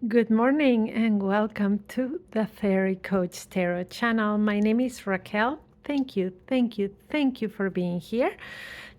Good morning and welcome to the Fairy Coach Tarot channel. My name is Raquel. Thank you for being here.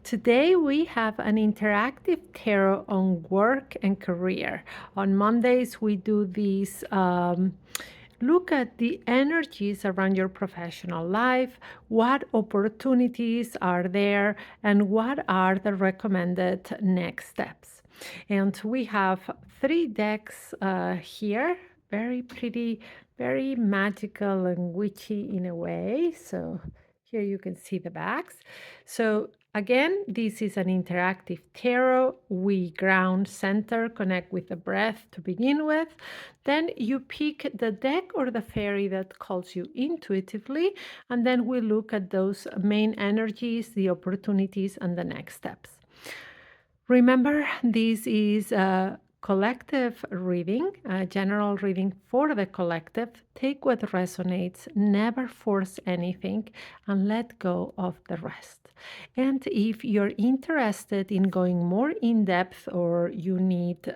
Today we have an interactive tarot on work and career. On Mondays, we do these. Look at the energies around your professional life, what opportunities are there, and what are the recommended next steps. And we have three decks here, very pretty, very magical and witchy in a way. So here you can see the backs. So again, this is an interactive tarot. We ground, center, connect with the breath to begin with. Then you pick the deck or the fairy that calls you intuitively, and then we look at those main energies, the opportunities, and the next steps. Remember, this is a collective reading, a general reading for the collective. Take what resonates, never force anything, and let go of the rest. And if you're interested in going more in depth or you need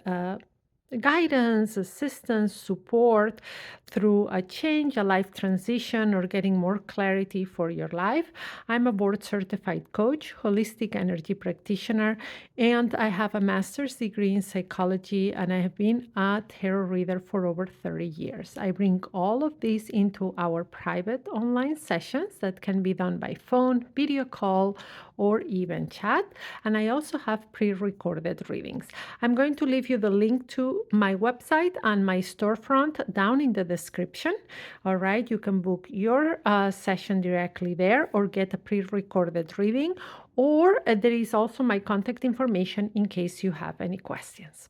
guidance, assistance, support through a change, a life transition, or getting more clarity for your life, I'm a board certified coach, holistic energy practitioner, and I have a master's degree in psychology, and I have been a tarot reader for over 30 years. I bring all of this into our private online sessions that can be done by phone, video call, or even chat. And I also have pre-recorded readings. I'm going to leave you the link to my website and my storefront down in the description. All right, you can book your session directly there or get a pre-recorded reading, or there is also my contact information in case you have any questions.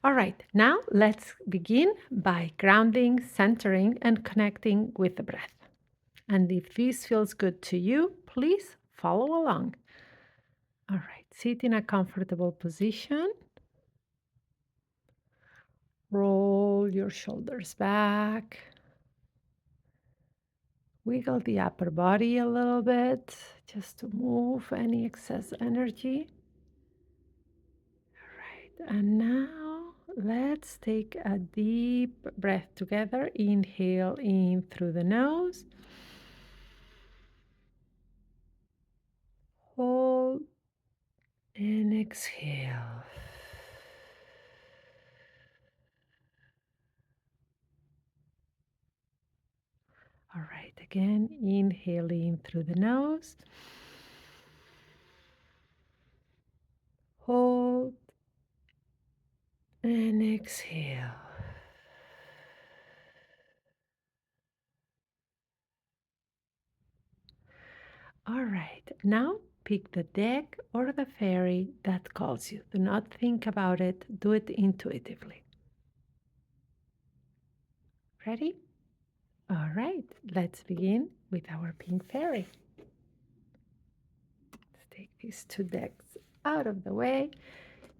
All right, now let's begin by grounding, centering, and connecting with the breath. And if this feels good to you, please follow along. All right, sit in a comfortable position. Roll your shoulders back. Wiggle the upper body a little bit just to move any excess energy. All right, and now let's take a deep breath together. Inhale in through the nose. Hold and exhale. All right, again, inhale in through the nose. Hold and exhale. All right, now pick the deck or the fairy that calls you. Do not think about it, do it intuitively. Ready? All right, let's begin with our pink fairy. Let's take these two decks out of the way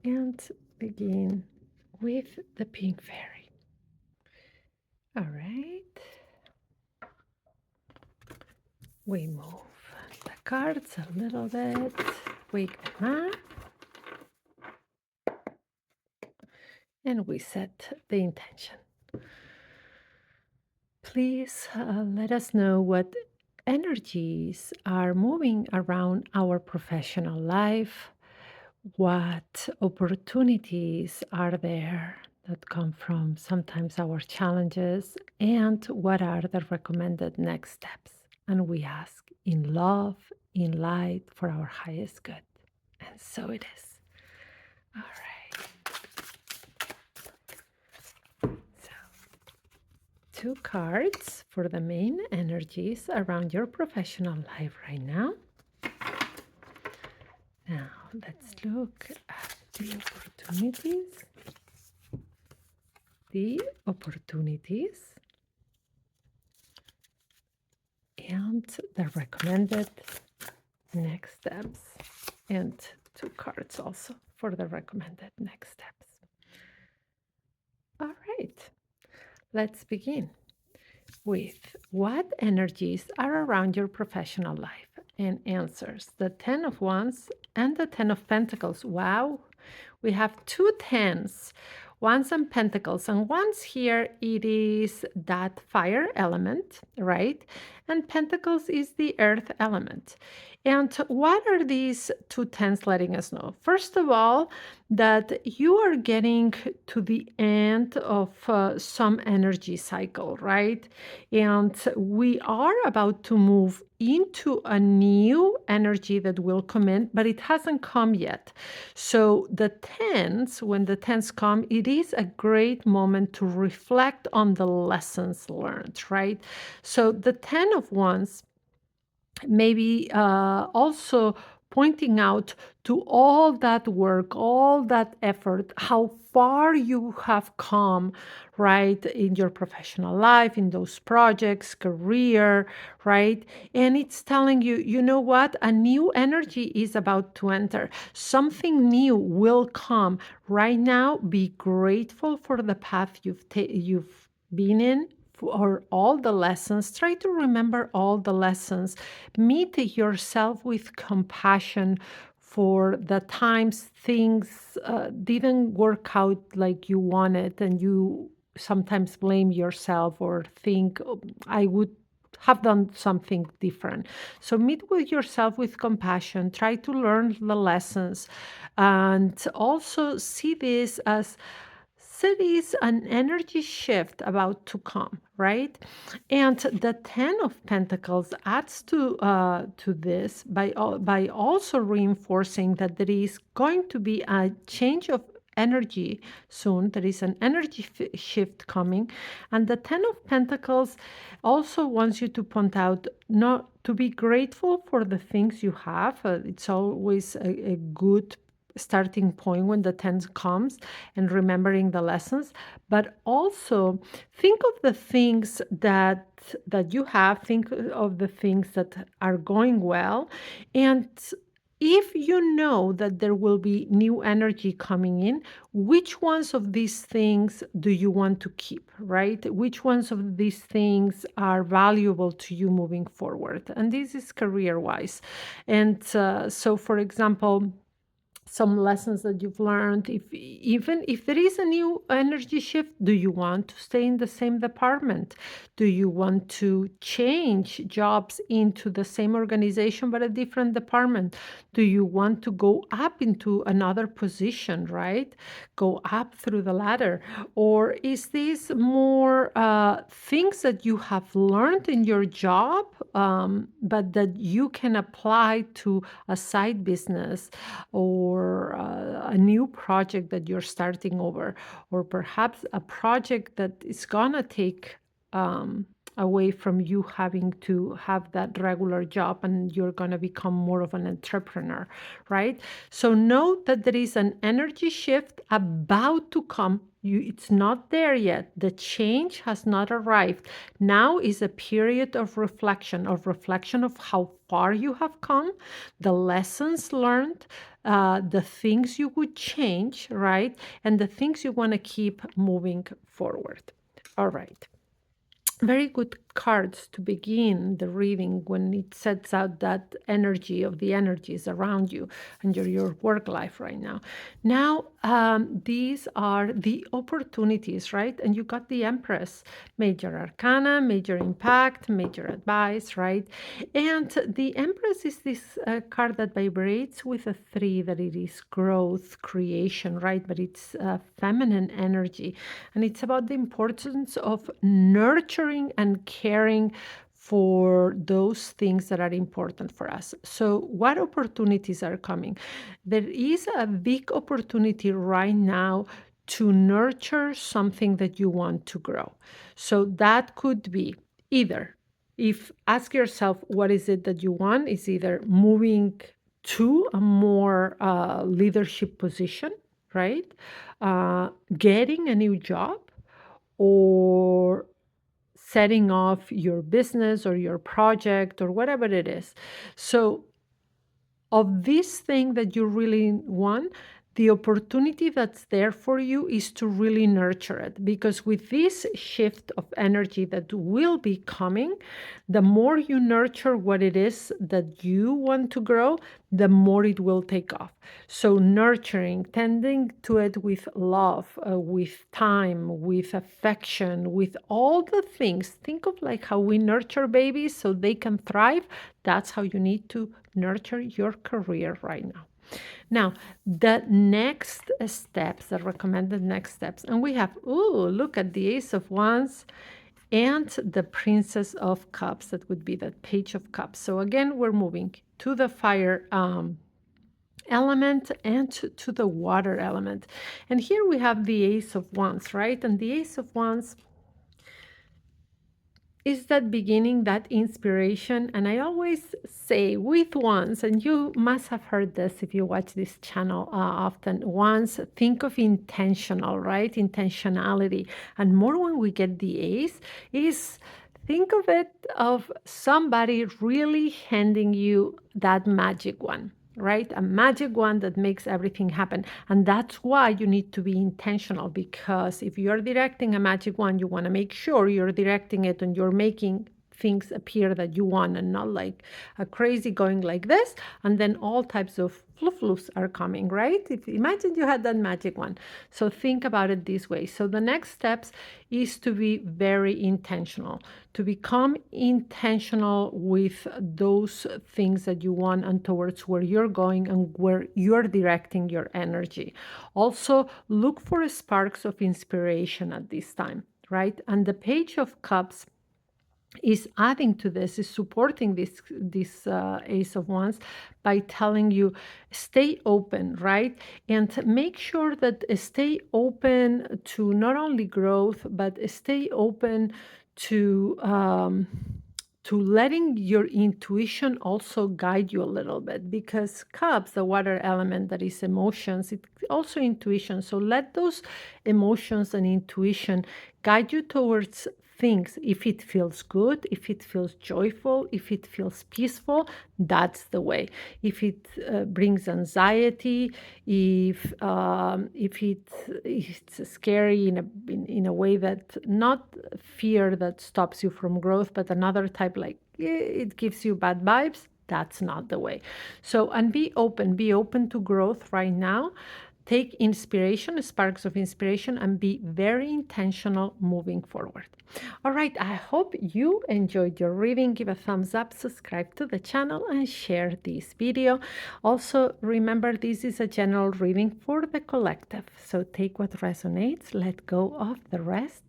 and begin with the pink fairy. All right, we move the cards a little bit, wake them up, and we set the intention. Please let us know what energies are moving around our professional life, what opportunities are there that come from sometimes our challenges, and what are the recommended next steps. And we ask in love, in light, for our highest good. And so it is. All right. So, two cards for the main energies around your professional life right now. Now, let's look at the opportunities. The opportunities and the recommended next steps, and two cards also for the recommended next steps. All right, let's begin with what energies are around your professional life, and answers the 10 of Wands and the 10 of Pentacles. Wow, we have two tens. Wands and Pentacles. And Wands here, it is that fire element, right? And Pentacles is the earth element. And what are these two tens letting us know? First of all, that you are getting to the end of some energy cycle, right? And we are about to move into a new energy that will come in, but it hasn't come yet. So the tens, when the tens come, it is a great moment to reflect on the lessons learned, right? So the 10 of wands maybe also pointing out to all that work, all that effort, how far you have come, right, in your professional life, in those projects, career, right? And it's telling you, you know what? A new energy is about to enter. Something new will come. Right now, be grateful for the path you've been in, for all the lessons. Try to remember all the lessons. Meet yourself with compassion for the times things didn't work out like you wanted, and you sometimes blame yourself or think, "Oh, I would have done something different." So meet with yourself with compassion. Try to learn the lessons, and also see this as cities an energy shift about to come, right? And the 10 of pentacles adds to this by also reinforcing that there is going to be a change of energy soon. There is an energy shift coming, and the 10 of pentacles also wants you to point out not to be grateful for the things you have. It's always a good starting point when the 10 comes, and remembering the lessons, but also think of the things that you have, think of the things that are going well, and if you know that there will be new energy coming in, which ones of these things do you want to keep, right? Which ones of these things are valuable to you moving forward? And this is career wise. And so, for example, some lessons that you've learned, if even if there is a new energy shift, do you want to stay in the same department? Do you want to change jobs into the same organization but a different department? Do you want to go up into another position, right? Go up through the ladder? Or is this more things that you have learned in your job, but that you can apply to a side business, or a new project that you're starting over, or perhaps a project that is gonna take away from you having to have that regular job, and you're gonna become more of an entrepreneur, right? So note that there is an energy shift about to come. It's not there yet. The change has not arrived. Now is a period of reflection of how far you have come, the lessons learned, the things you would change, right? And the things you want to keep moving forward. All right. Very good cards to begin the reading when it sets out that energy of the energies around you and your work life right now. Now, these are the opportunities, right? And you got the Empress, major arcana, major impact, major advice, right? And the Empress is this card that vibrates with a three, that it is growth, creation, right? But it's feminine energy. And it's about the importance of nurturing and caring for those things that are important for us. So, what opportunities are coming? There is a big opportunity right now to nurture something that you want to grow. So, that could be either, if ask yourself what is it that you want, is either moving to a more leadership position, right? Getting a new job, or setting off your business or your project or whatever it is. So, of this thing that you really want, the opportunity that's there for you is to really nurture it, because with this shift of energy that will be coming, the more you nurture what it is that you want to grow, the more it will take off. So nurturing, tending to it with love, with time, with affection, with all the things. Think of like how we nurture babies so they can thrive. That's how you need to nurture your career right now. Now, the next steps, the recommended next steps, and we have, ooh, look at the Ace of Wands and the Princess of Cups. That would be the Page of Cups. So again, we're moving to the fire element and to the water element. And here we have the Ace of Wands, right? And the Ace of Wands is that beginning, that inspiration. And I always say with wands, and you must have heard this if you watch this channel often, wands, think of intentional, right? Intentionality. And more when we get the ace is, think of it of somebody really handing you that magic one, right? A magic one that makes everything happen. And that's why you need to be intentional, because if you're directing a magic one, you want to make sure you're directing it and you're making things appear that you want, and not like a crazy going like this and then all types of fluffs are coming, right? If imagine you had that magic one. So think about it this way. So the next steps is to be very intentional, to become intentional with those things that you want and towards where you're going and where you're directing your energy. Also look for sparks of inspiration at this time, right? And the Page of Cups is adding to this, is supporting this Ace of Wands by telling you stay open, right? And make sure that stay open to not only growth, but stay open to letting your intuition also guide you a little bit, because cups, the water element that is emotions, it's also intuition. So let those emotions and intuition guide you towards things. If it feels good, if it feels joyful, if it feels peaceful, that's the way. If it brings anxiety, if it's scary in a way that not fear that stops you from growth, but another type like it gives you bad vibes, that's not the way. So, and be open to growth right now. Take inspiration, sparks of inspiration, and be very intentional moving forward. All right, I hope you enjoyed your reading. Give a thumbs up, subscribe to the channel, and share this video. Also, remember this is a general reading for the collective. So take what resonates, let go of the rest.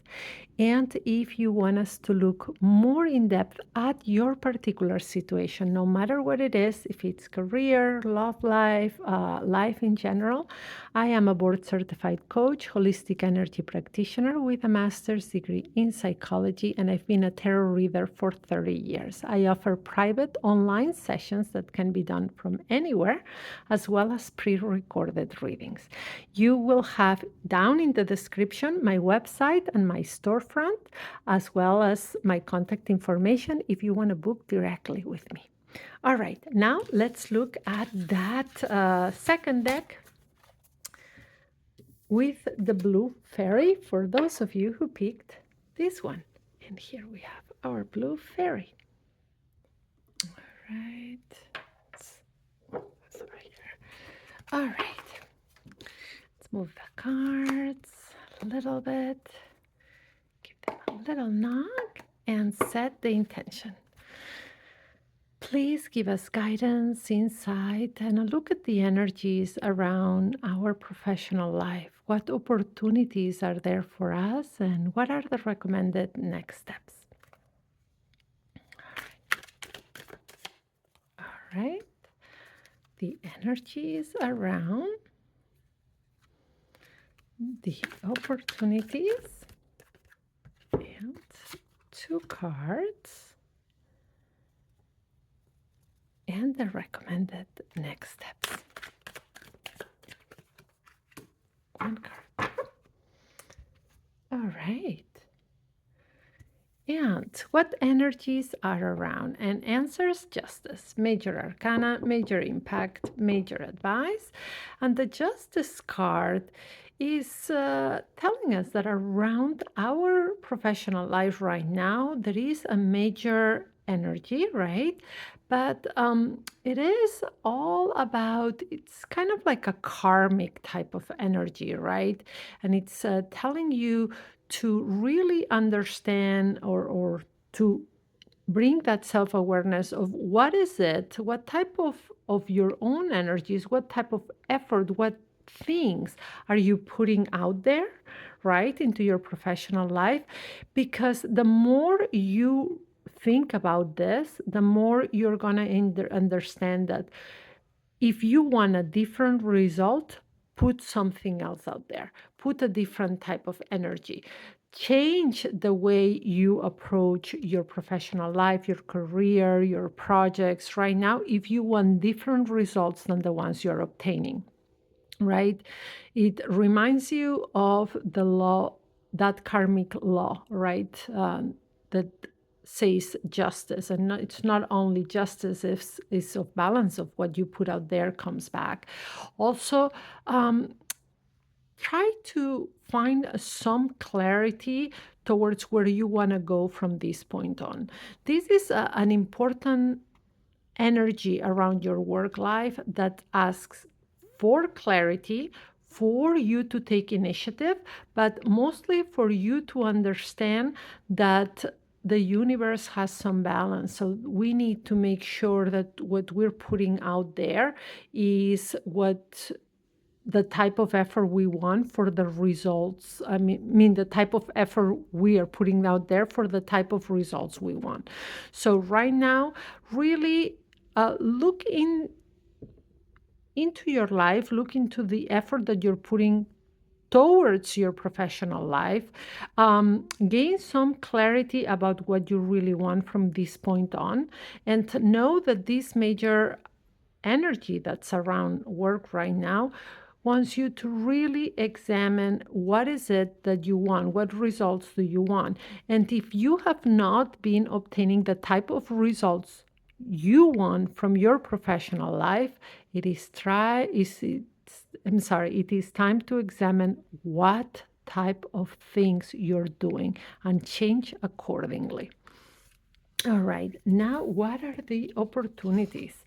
And if you want us to look more in depth at your particular situation, no matter what it is, if it's career, love life, life in general, I am a board certified coach, holistic energy practitioner with a master's degree in psychology, and I've been a tarot reader for 30 years. I offer private online sessions that can be done from anywhere, as well as pre-recorded readings. You will have down in the description my website and my storefront, as well as my contact information if you want to book directly with me. All right, now let's look at that second deck with the blue fairy for those of you who picked this one. And here we have our blue fairy. All right. Sorry here. All right. Let's move the cards a little bit. Give them a little knock and set the intention. Please give us guidance, insight, and a look at the energies around our professional life. What opportunities are there for us, and what are the recommended next steps? All right. The energies around the opportunities, and 2 cards. And the recommended next steps. 1 card. All right. And what energies are around? And answers justice, major arcana, major impact, major advice. And the justice card is telling us that around our professional life right now, there is a major energy, right? But it is all about, it's kind of like a karmic type of energy, right? And it's telling you to really understand or to bring that self-awareness of what is it, what type of your own energies, what type of effort, what things are you putting out there, right, into your professional life. Because the more you think about this, the more you're going to understand that if you want a different result, put something else out there, put a different type of energy. Change the way you approach your professional life, your career, your projects right now, if you want different results than the ones you're obtaining, right? It reminds you of the law, that karmic law, right? That says justice. And it's not only justice, it's of balance of what you put out there comes back. Also, try to find some clarity towards where you want to go from this point on. This is an important energy around your work life that asks for clarity, for you to take initiative, but mostly for you to understand that the universe has some balance. So we need to make sure that what we're putting out there is what the type of effort we want for the results. I mean the type of effort we are putting out there for the type of results we want. So right now, really look into your life, look into the effort that you're putting towards your professional life, gain some clarity about what you really want from this point on, and to know that this major energy that's around work right now wants you to really examine what is it that you want, what results do you want. And if you have not been obtaining the type of results you want from your professional life, it is it is time to examine what type of things you're doing and change accordingly. All right, now what are the opportunities?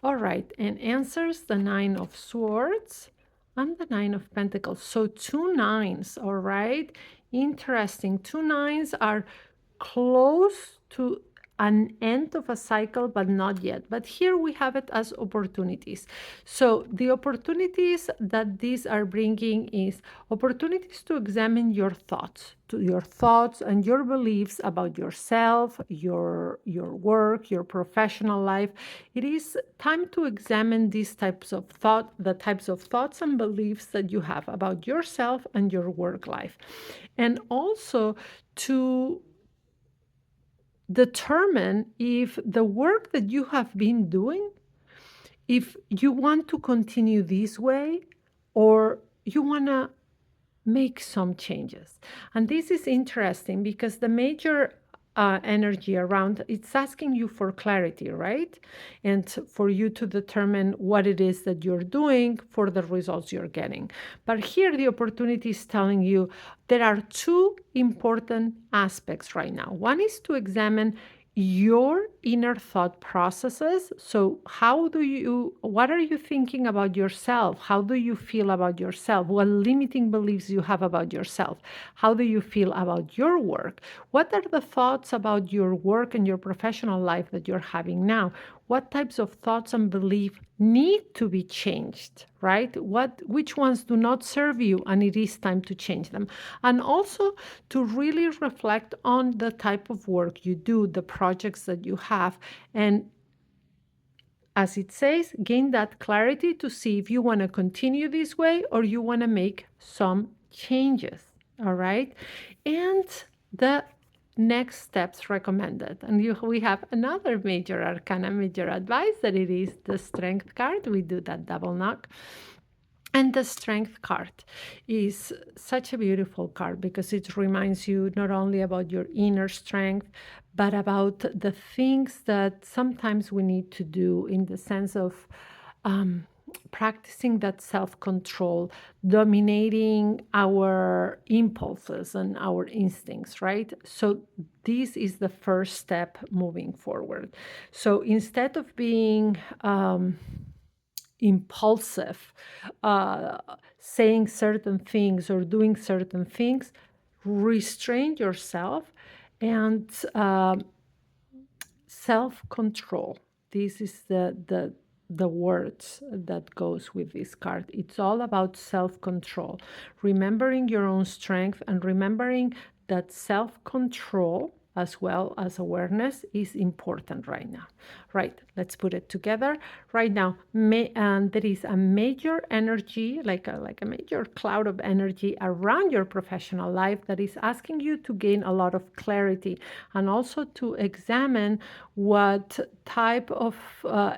All right, and answers the Nine of Swords and the Nine of Pentacles. So two nines, all right? Interesting. Two nines are close to an end of a cycle, but not yet. But here we have it as opportunities. So the opportunities that these are bringing is opportunities to examine your thoughts and your beliefs about yourself, your work, your professional life. It is time to examine the types of thoughts and beliefs that you have about yourself and your work life, and also to determine if the work that you have been doing, if you want to continue this way or you want to make some changes. And this is interesting because the major energy around it's asking you for clarity, right? And for you to determine what it is that you're doing for the results you're getting. But here the opportunity is telling you there are two important aspects right now. One is to examine your inner thought processes. So what are you thinking about yourself? How do you feel about yourself? What limiting beliefs you have about yourself? How do you feel about your work? What are the thoughts about your work and your professional life that you're having now? What types of thoughts and beliefs need to be changed, right? Which ones do not serve you and it is time to change them? And also to really reflect on the type of work you do, the projects that you have, and as it says, gain that clarity to see if you want to continue this way or you want to make some changes. All right. And the next steps recommended. And we have another major arcana, major advice that it is the strength card. We do that double knock. And the Strength card is such a beautiful card because it reminds you not only about your inner strength, but about the things that sometimes we need to do in the sense of um, practicing that self control, dominating our impulses and our instincts, right? So, this is the first step moving forward. So, instead of being impulsive, saying certain things or doing certain things, restrain yourself and self-control. This is the words that goes with this card. It's all about self-control, remembering your own strength and remembering that self-control as well as awareness is important right now. Right, let's put it together. Right now, and there is a major energy, like a major cloud of energy around your professional life that is asking you to gain a lot of clarity and also to examine what type of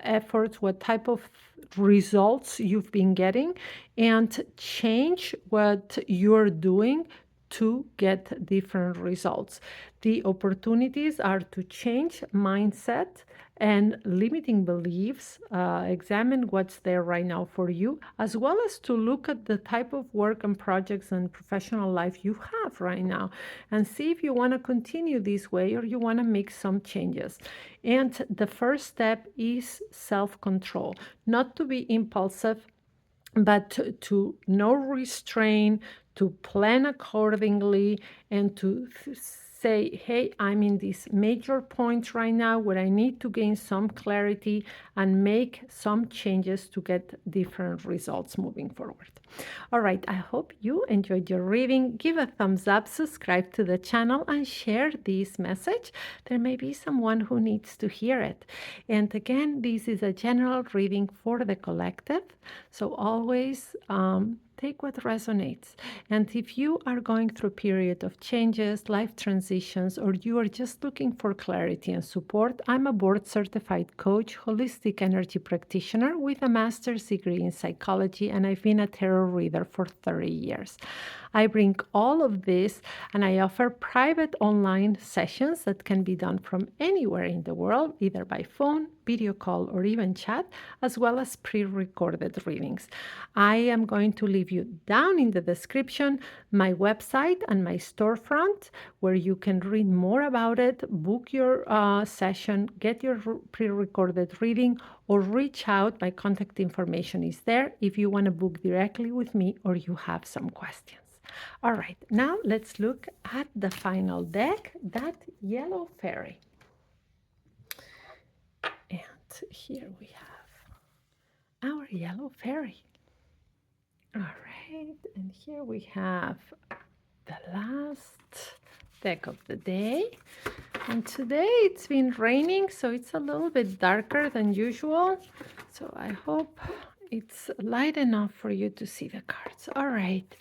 efforts, what type of results you've been getting, and change what you're doing to get different results. The opportunities are to change mindset and limiting beliefs, examine what's there right now for you, as well as to look at the type of work and projects and professional life you have right now and see if you want to continue this way or you want to make some changes. And the first step is self control, not to be impulsive, but to no restrain, to plan accordingly, and to say, hey, I'm in this major point right now where I need to gain some clarity and make some changes to get different results moving forward. All right, I hope you enjoyed your reading. Give a thumbs up, subscribe to the channel, and share this message. There may be someone who needs to hear it. And again, this is a general reading for the collective. So always take what resonates. And if you are going through a period of changes, life transitions, or you are just looking for clarity and support, I'm a board certified coach, holistic energy practitioner with a master's degree in psychology, and I've been a tarot reader for 30 years. I bring all of this and I offer private online sessions that can be done from anywhere in the world, either by phone, video call, or even chat, as well as pre-recorded readings. I am going to leave you down in the description my website and my storefront where you can read more about it, book your session, get your pre-recorded reading, or reach out. My contact information is there if you want to book directly with me or you have some questions. All right, now let's look at the final deck, that yellow fairy. And here we have our yellow fairy. All right, and here we have the last deck of the day. And today it's been raining, so it's a little bit darker than usual. So I hope it's light enough for you to see the cards. All right.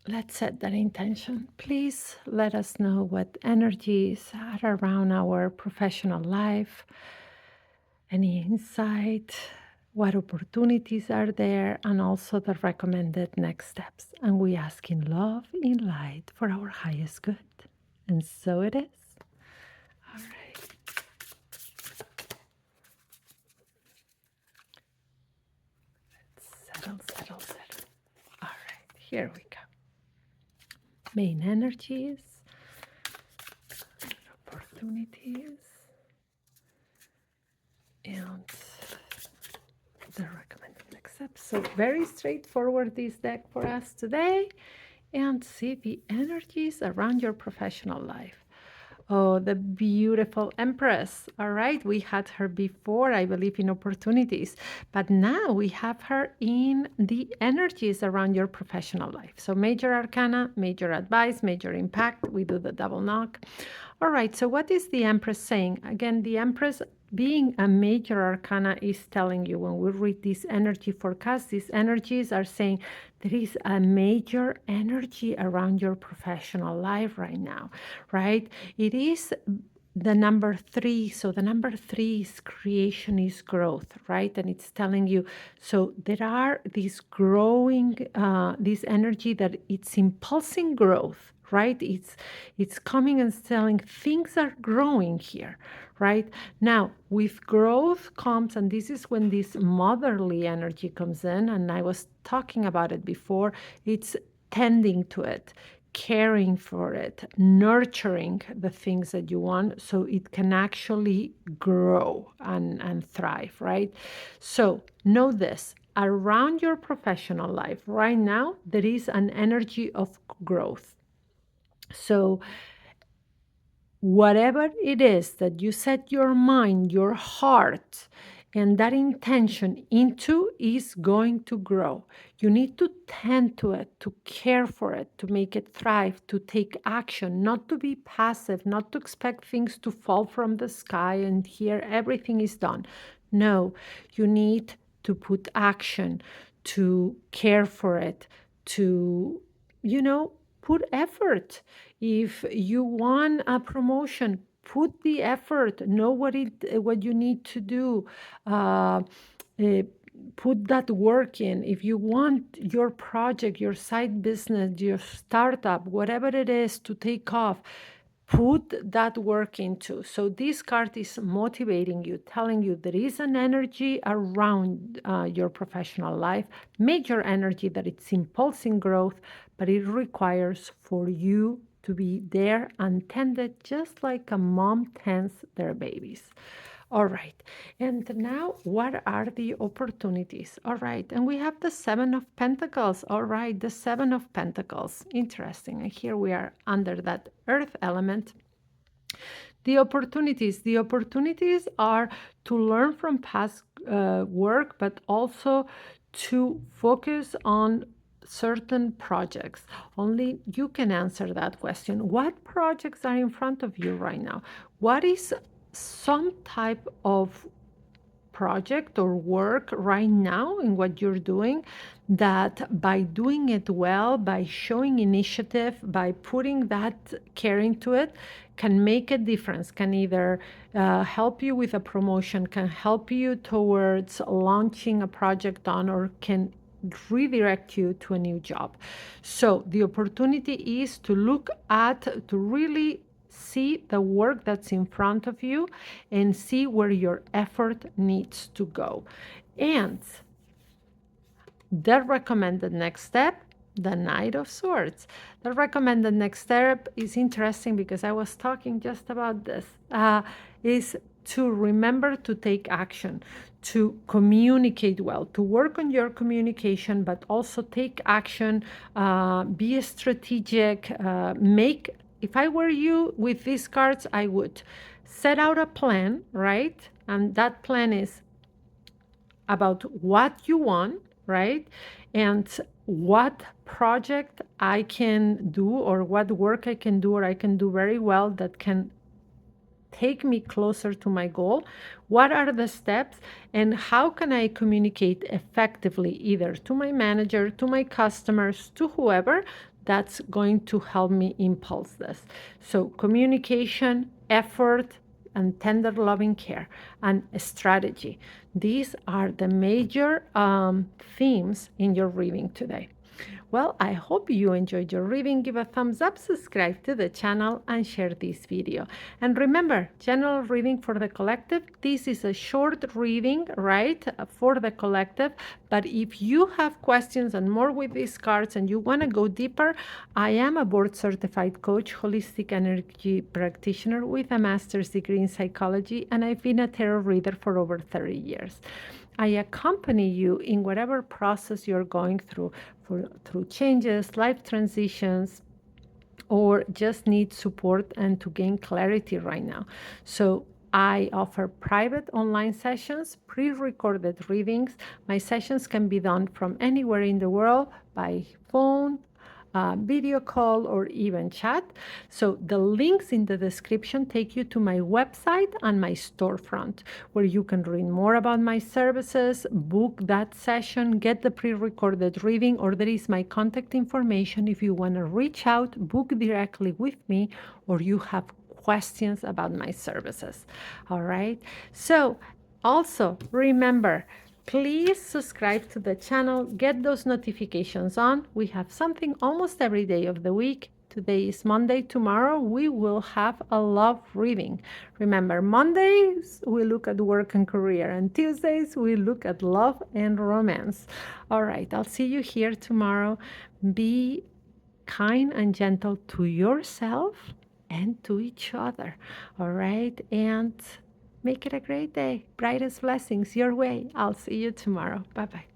Let's set that intention. Please let us know what energies are around our professional life, any insight, what opportunities are there, and also the recommended next steps. And we ask in love, in light, for our highest good. And so it is. All right. Let's settle. All right, here we go. Main energies, opportunities, and the recommended next steps. So very straightforward this deck for us today. And see the energies around your professional life. Oh, the beautiful Empress. All right, we had her before, I believe, in opportunities, but now we have her in the energies around your professional life. So major arcana, major advice, major impact. We do the double knock. All right, so what is the Empress saying? Again, the Empress being a major arcana is telling you when we read this energy forecast, these energies are saying there is a major energy around your professional life right now, right? It is the number three. So the number three is creation, is growth, right? And it's telling you, so there are these growing, this energy that it's impulsing growth, right? It's coming and telling things are growing here, right? Now, with growth comes, and this is when this motherly energy comes in, and I was talking about it before, it's tending to it, caring for it, nurturing the things that you want so it can actually grow and thrive, right? So know this, around your professional life right now, there is an energy of growth. So whatever it is that you set your mind, your heart, and that intention into is going to grow. You need to tend to it, to care for it, to make it thrive, to take action, not to be passive, not to expect things to fall from the sky and here everything is done. No, you need to put action, to care for it, to, you know, put effort. If you want a promotion, put the effort, know what you need to do. Eh, Put that work in. If you want your project, your side business, your startup, whatever it is to take off, put that work into. So this card is motivating you, telling you there is an energy around your professional life, major energy that it's impulsing growth, but it requires for you to be there and tended just like a mom tends their babies. All right. And now, what are the opportunities? All right. And we have the Seven of Pentacles. All right. The Seven of Pentacles. Interesting. And here we are under that earth element. The opportunities are to learn from past work, but also to focus on certain projects. Only you can answer that question. What projects are in front of you right now? What is some type of project or work right now in what you're doing that by doing it well, by showing initiative, by putting that care into it, can make a difference, can either help you with a promotion, can help you towards launching a project on, or can redirect you to a new job. So the opportunity is to look at, to really see the work that's in front of you and see where your effort needs to go. And the recommended next step, the Knight of Swords. The recommended next step is interesting because I was talking just about this, is to remember to take action, to communicate well, to work on your communication, but also take action, be strategic, if I were you with these cards, I would set out a plan, right? And that plan is about what you want, right? And what project I can do, or what work I can do, or I can do very well that can take me closer to my goal. What are the steps, and how can I communicate effectively either to my manager, to my customers, to whoever that's going to help me impulse this. So communication, effort, and tender loving care, and strategy. These are the major themes in your reading today. Well, I hope you enjoyed your reading. Give a thumbs up, subscribe to the channel, and share this video. And remember, general reading for the collective. This is a short reading, right, for the collective. But if you have questions and more with these cards and you want to go deeper, I am a board-certified coach, holistic energy practitioner with a master's degree in psychology, and I've been a tarot reader for over 30 years. I accompany you in whatever process you're going through, through changes, life transitions, or just need support and to gain clarity right now. So I offer private online sessions, pre-recorded readings. My sessions can be done from anywhere in the world by phone, video call, or even chat. So the links in the description take you to my website and my storefront, where you can read more about my services, book that session, get the pre-recorded reading, or there is my contact information if you want to reach out, book directly with me, or you have questions about my services. All right. So also remember, please subscribe to the channel, get those notifications on. We have something almost every day of the week. Today is Monday. Tomorrow we will have a love reading. Remember, Mondays we look at work and career, and Tuesdays we look at love and romance. All right, I'll see you here tomorrow. Be kind and gentle to yourself and to each other. All right, and make it a great day. Brightest blessings your way. I'll see you tomorrow. Bye bye.